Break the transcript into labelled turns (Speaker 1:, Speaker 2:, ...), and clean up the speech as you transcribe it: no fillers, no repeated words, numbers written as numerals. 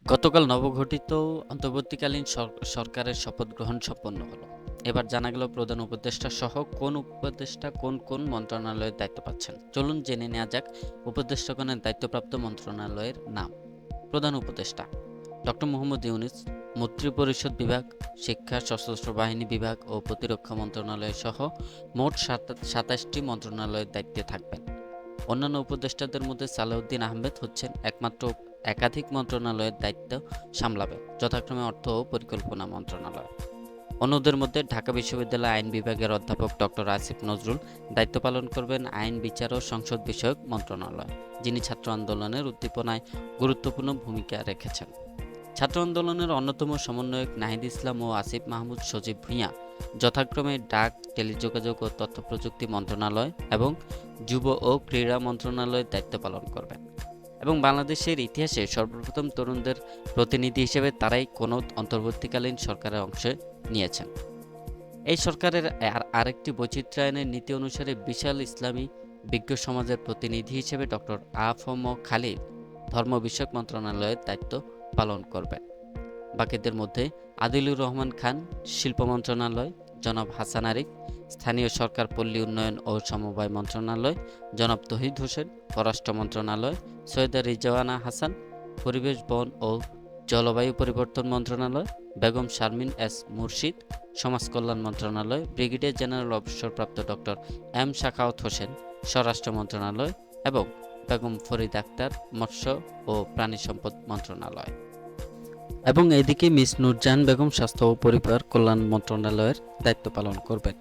Speaker 1: গতকাল নবগঠিত অন্তর্বর্তীকালীন সরকারের শপথ গ্রহণ সম্পন্ন হলো। এবার জানা গেল প্রধান উপদেষ্টা সহ কোন উপদেষ্টা কোন কোন মন্ত্রণালয়ের দায়িত্ব পাচ্ছেন। চলুন জেনে নেওয়া যাক উপদেষ্টাগণের দায়িত্বপ্রাপ্ত মন্ত্রণালয়ের নাম। প্রধান উপদেষ্টা ডক্টর মোহাম্মদ ইউনূস মন্ত্রিপরিষদ বিভাগ, শিক্ষা, সশস্ত্র বাহিনী বিভাগ ও প্রতিরক্ষা মন্ত্রণালয় সহ মোট ২৭টি মন্ত্রণালয়ের দায়িত্বে থাকবেন। অন্যান্য উপদেষ্টাদের মধ্যে সালাউদ্দিন আহমেদ হচ্ছেন একমাত্র একাধিক মন্ত্রণালয়ের দায়িত্ব সামলাবেন, যথাক্রমে অর্থ ও পরিকল্পনা মন্ত্রণালয়। অন্যদের মধ্যে ঢাকা বিশ্ববিদ্যালয় আইন বিভাগের অধ্যাপক ডক্টর আসিফ নজরুল দায়িত্ব পালন করবেন আইন, বিচার ও সংসদ বিষয়ক মন্ত্রণালয়, যিনি ছাত্র আন্দোলনের উদ্দীপনায় গুরুত্বপূর্ণ ভূমিকা রেখেছেন। ছাত্র আন্দোলনের অন্যতম সমন্বয়ক নাহিদ ইসলাম ও আসিফ মাহমুদ সজীব ভূঁইয়া যথাক্রমে ডাক, টেলিযোগাযোগ ও তথ্য প্রযুক্তি মন্ত্রণালয় এবং যুব ও ক্রীড়া মন্ত্রণালয়ের দায়িত্ব পালন করবেন। এবং বাংলাদেশের ইতিহাসে সর্বপ্রথম তরুণদের প্রতিনিধি হিসেবে তারাই কোনো অন্তর্বর্তীকালীন সরকারের অংশ নিয়েছেন। এই সরকারের আরেকটি বৈচিত্র্যায়নের নীতি অনুসারে বিশাল ইসলামী বিজ্ঞ সমাজের প্রতিনিধি হিসেবে ডক্টর আ.ফ.ম. খালিদ ধর্ম বিষয়ক মন্ত্রণালয়ের দায়িত্ব পালন করবেন। বাকিদের মধ্যে আদিলুর রহমান খান শিল্প মন্ত্রণালয়, জনাব হাসান আরিফ স্থানীয় সরকার, পল্লী উন্নয়ন ও সমবায় মন্ত্রণালয়, জনাব তৌহিদ হোসেন পররাষ্ট্র মন্ত্রণালয়, সৈয়দা রিজওয়ানা হাসান পরিবেশ, বন ও জলবায়ু পরিবর্তন মন্ত্রণালয়, বেগম শারমিন এস মুর্শিদ সমাজ কল্যাণ মন্ত্রণালয়, ব্রিগেডিয়ার জেনারেল অবসরপ্রাপ্ত ডক্টর এম শাখাওয়াত হোসেন স্বরাষ্ট্র মন্ত্রণালয় এবং বেগম ফরিদ আক্তার মৎস্য ও প্রাণী সম্পদ মন্ত্রণালয়। এবং এদিকে মিস নূরজাহান বেগম স্বাস্থ্য ও পরিবার কল্যাণ মন্ত্রণালয়ের দায়িত্ব পালন করবেন।